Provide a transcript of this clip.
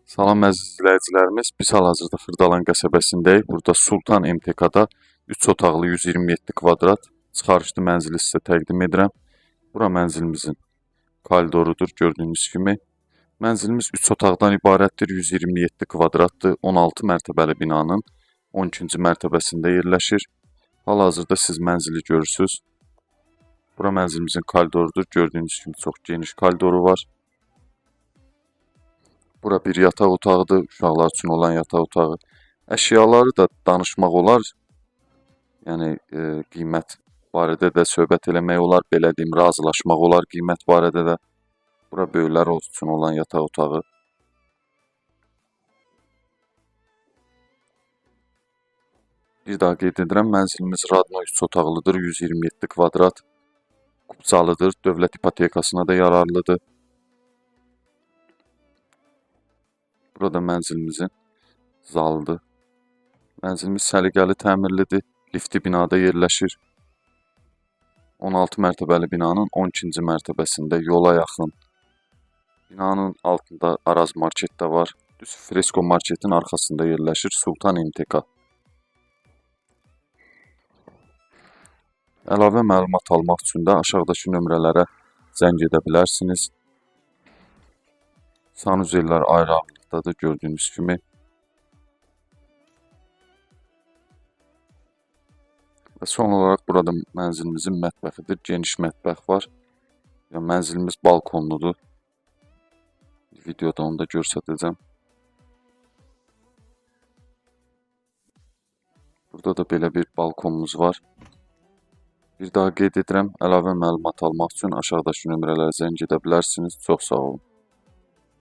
Salam əziz izləyicilərimiz, biz hal-hazırda Xırdalan qəsəbəsindəyik. Burada Sultan MTK-da 3 otaqlı 127 kvadrat çıxarışlı mənzili sizə təqdim edirəm. Bura mənzilimizin koridorudur, gördüyünüz kimi. Mənzilimiz 3 otaqdan ibarətdir, 127 kvadratdır, 16 mərtəbəli binanın 12-ci mərtəbəsində yerləşir. Hal-hazırda siz mənzili görürsünüz. Bura mənzilimizin koridorudur, gördüyünüz kimi çox geniş koridoru var. Bura bir yataq otağıdır, uşaqlar üçün olan yataq otağı. Əşyaları da danışmaq olar, yəni qiymət barədə də söhbət eləmək olar, belə deyim, razılaşmaq olar qiymət barədə də. Bura böyüklər üçün olan yataq otağı. Bir daha qeyd edirəm, mənzilimiz Radno 3 otaqlıdır, 127 kvadrat, kupçalıdır, dövlət ipotekasına da yararlıdır. Burada mənzilimizin zalıdır. Mənzilimiz səliqəli təmirlidir, lifti binada yerləşir. 16 mərtəbəli binanın 12-ci mərtəbəsində yola yaxın. Binanın altında Araz market də var. Düz Fresko marketin arxasında yerləşir Sultan MTK. Əlavə məlumat almaq üçün də aşağıdakı nömrələrə zəng edə bilərsiniz. Sanuzellər ayrı ağırlıqdadır, gördüyünüz kimi. Və son olaraq burada mənzilimizin mətbəxidir. Geniş mətbəx var. Mənzilimiz balkonludur. Videoda onu da göstərəcəm. Burada da belə bir balkonumuz var. Bir daha qeyd edirəm, əlavə məlumat almaq üçün aşağıdakı nömrələrə zəng edə bilərsiniz. Çox sağ olun.